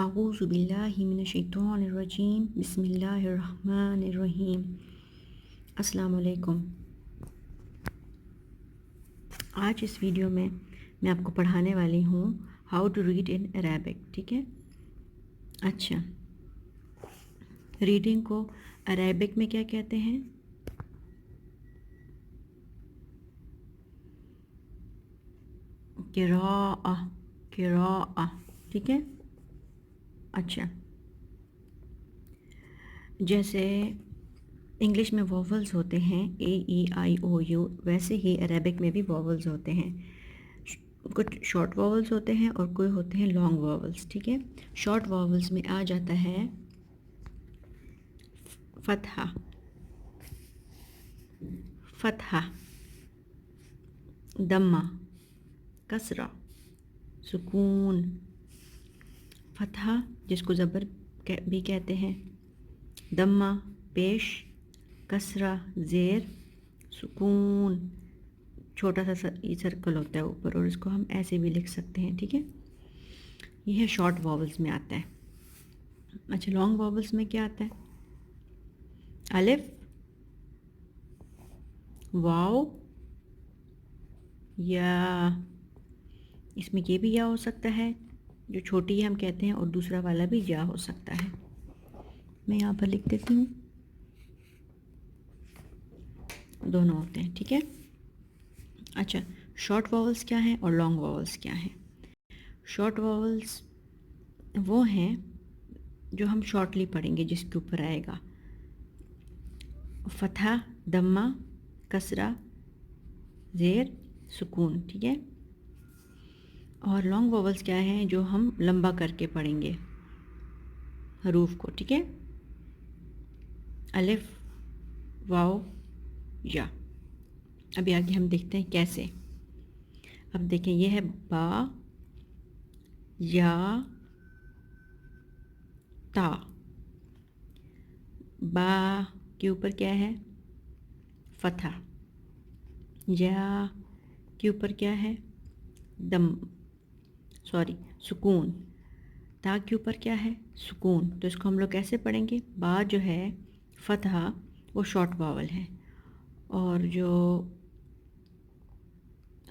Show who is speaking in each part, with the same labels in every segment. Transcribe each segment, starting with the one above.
Speaker 1: اعوذ باللہ من الشیطان الرجیم بسم اللہ الرحمن الرحیم۔ السلام علیکم۔ آج اس ویڈیو میں آپ کو پڑھانے والی ہوں how to read in Arabic, ٹھیک ہے؟ اچھا، ریڈنگ کو عربک میں کیا کہتے ہیں؟ قراءہ، ٹھیک ہے؟ اچھا، جیسے انگلش میں واولز ہوتے ہیں اے ای آئی او یو، ویسے ہی عربک میں بھی واولز ہوتے ہیں۔ کچھ شارٹ واولز ہوتے ہیں اور کوئی ہوتے ہیں لانگ واولز، ٹھیک ہے؟ شارٹ واولز میں آ جاتا ہے فتحہ، فتحہ، دمہ، کسرہ، سکون، فتحہ جس کو زبر بھی کہتے ہیں، دمہ پیش، کسرہ زیر، سکون چھوٹا سا یہ سرکل ہوتا ہے اوپر، اور اس کو ہم ایسے بھی لکھ سکتے ہیں، ٹھیک ہے؟ یہ ہے شارٹ واولز میں آتا ہے۔ اچھا، لانگ واولز میں کیا آتا ہے؟ الف، واو، یا، اس میں یہ بھی یا ہو سکتا ہے جو چھوٹی ہے ہم کہتے ہیں، اور دوسرا والا بھی یا ہو سکتا ہے۔ میں یہاں پر لکھ دیتی ہوں، دونوں ہوتے ہیں، ٹھیک ہے؟ اچھا، شارٹ واولز کیا ہیں اور لانگ واولز کیا ہیں؟ شارٹ واولز وہ ہیں جو ہم شارٹلی پڑھیں گے، جس کے اوپر آئے گا فتحہ، دمہ، کسرہ زیر، سکون، ٹھیک ہے؟ اور لانگ واولز کیا ہیں؟ جو ہم لمبا کر کے پڑھیں گے حروف کو، ٹھیک ہے؟ الف، واو، یا۔ ابھی آگے ہم دیکھتے ہیں کیسے۔ اب دیکھیں، یہ ہے با، یا، تا۔ با کے اوپر کیا ہے؟ فتح۔ یا کے اوپر کیا ہے؟ سکون۔ تا کے اوپر کیا ہے؟ سکون۔ تو اس کو ہم لوگ کیسے پڑھیں گے؟ با جو ہے فتحہ وہ شارٹ واول ہے، اور جو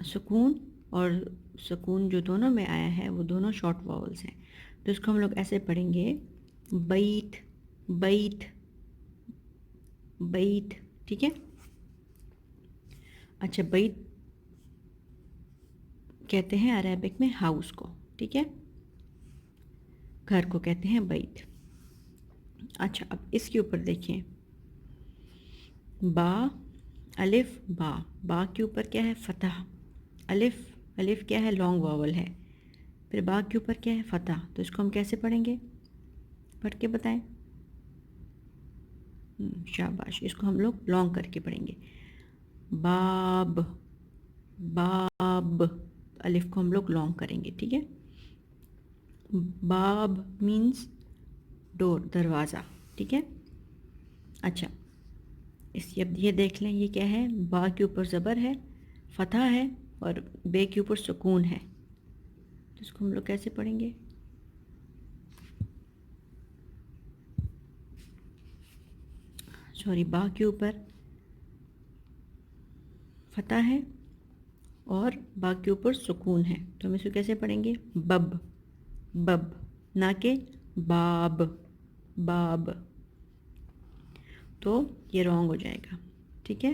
Speaker 1: سکون جو دونوں میں آیا ہے وہ دونوں شارٹ واولز ہیں۔ تو اس کو ہم لوگ ایسے پڑھیں گے، بیت، بیت، بیت، ٹھیک ہے؟ اچھا، بیت کہتے ہیں عربک میں ہاؤس کو، ٹھیک ہے؟ گھر کو کہتے ہیں بیت۔ اچھا، اب اس کے اوپر دیکھیں، با، الف، با، با کے اوپر کیا ہے؟ فتح۔ الف، الف کیا ہے؟ لانگ واول ہے۔ پھر با کے اوپر کیا ہے؟ فتح۔ تو اس کو ہم کیسے پڑھیں گے؟ پڑھ کے بتائیں۔ شاباش، اس کو ہم لوگ لانگ کر کے پڑھیں گے، باب، باب، الف کو ہم لوگ لانگ کریں گے، ٹھیک ہے؟ باب مینز ڈور، دروازہ، ٹھیک ہے؟ اچھا، اب یہ دیکھ لیں، یہ کیا ہے؟ با کے اوپر زبر ہے، فتح ہے، اور بے کے اوپر سکون ہے۔ تو اس کو ہم لوگ کیسے پڑھیں گے؟ با کے اوپر فتح ہے اور با کے اوپر سکون ہے، تو ہم اس کو کیسے پڑھیں گے؟ بب، بب، نہ کہ باب، باب۔ تو یہ رانگ ہو جائے گا، ٹھیک ہے؟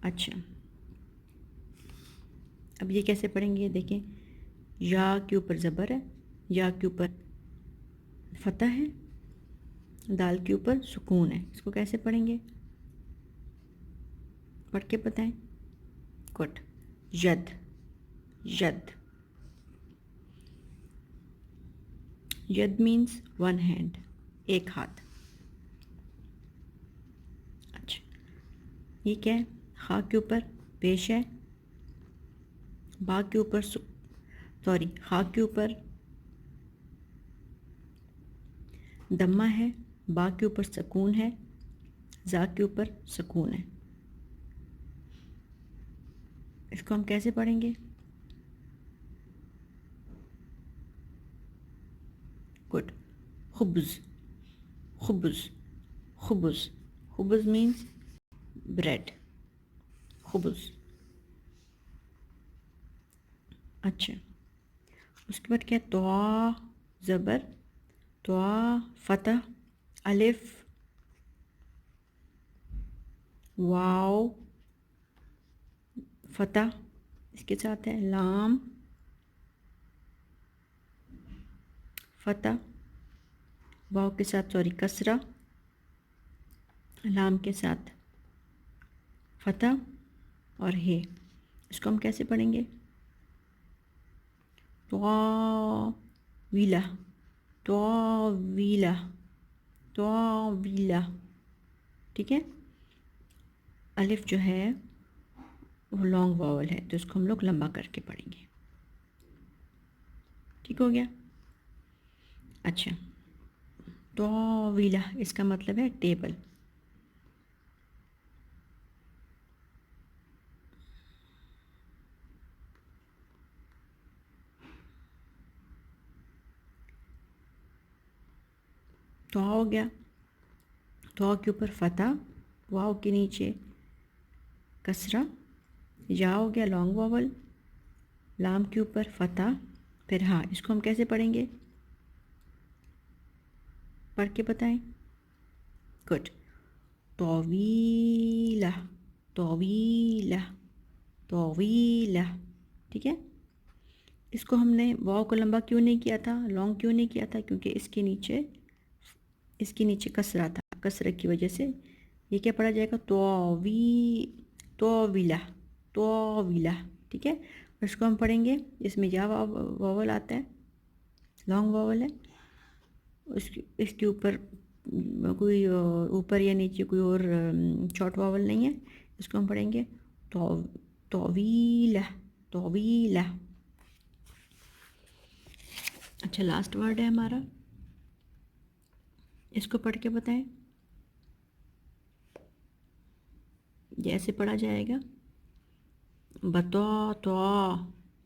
Speaker 1: اچھا، اب یہ کیسے پڑھیں گے؟ دیکھیں، یا کے اوپر زبر ہے، یا کے اوپر فتح ہے، دال کے اوپر سکون ہے، اس کو کیسے پڑھیں گے؟ پڑھ کے بتائیں۔ گڈ، ید، ید، ید مینس ون ہینڈ، ایک ہاتھ۔ اچھا، یہ کیا ہے؟ خا کے اوپر پیش ہے، با کے اوپر خا کے اوپر دمہ ہے، با کے اوپر سکون ہے، زا کے اوپر سکون ہے۔ اس کو ہم کیسے پڑھیں گے؟ Good. خبز خبز خبز خبز means bread. خبز. اچھا اس کے بعد کیا ہے؟ طا زبر، طا فتح، الف واو فتح، اس کے ساتھ ہے لام فتح، واو کے ساتھ کسرہ، لام کے ساتھ فتح اور ہے. اس کو ہم کیسے پڑھیں گے؟ طاویلہ طاویلہ طاویلہ. ٹھیک ہے. الف جو ہے وہ لانگ واول ہے تو اس کو ہم لوگ لمبا کر کے پڑھیں گے. ٹھیک ہو گیا. اچھا طاویلہ اس کا مطلب ہے ٹیبل. تو ہو گیا، تو کے اوپر فتح، واو کے نیچے کسرہ، یا ہو گیا لانگ واول، لام کے اوپر فتح، پھر ہاں. اس کو ہم کیسے پڑھیں گے؟ پڑھ کے بتائیں. گڈ. طویلہ طویلہ طویلہ. ٹھیک ہے. اس کو ہم نے واو کو لمبا کیوں نہیں کیا تھا، لانگ کیوں نہیں کیا تھا؟ کیونکہ اس کے نیچے کسرہ تھا. کسرہ کی وجہ سے یہ کیا پڑھا جائے گا؟ طویلہ طویلہ. ٹھیک ہے. اس کو ہم پڑھیں گے، اس میں یا واول آتا ہے، لانگ واول ہے، اس کے اوپر کوئی اوپر یا نیچے کوئی اور شارٹ واول نہیں ہے. اس کو ہم پڑھیں گے طویلہ طویلہ. اچھا لاسٹ ورڈ ہے ہمارا، اس کو پڑھ کے بتائیں. جیسے پڑھا جائے گا بطاطا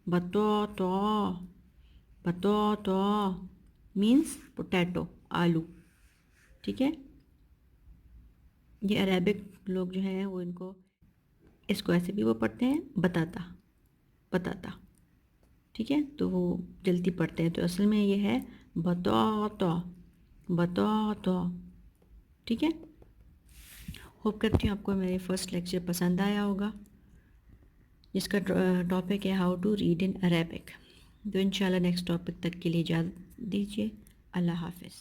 Speaker 1: بطاطا بطاطا مینس پوٹیٹو، آلو. ٹھیک ہے. یہ عربک لوگ جو ہیں وہ اس کو ایسے بھی وہ پڑھتے ہیں بتاتا بتاتا. ٹھیک ہے. تو وہ جلدی پڑھتے ہیں، تو اصل میں یہ ہے بطاطا بطاطا. ٹھیک ہے. ہوپ کرتی ہوں آپ کو میرے فرسٹ لیکچر پسند آیا ہوگا، جس کا ٹاپک ہے how to read in Arabic. تو انشاءاللہ نیکسٹ ٹاپک تک کے لیے اجازت دیجیے. اللہ حافظ.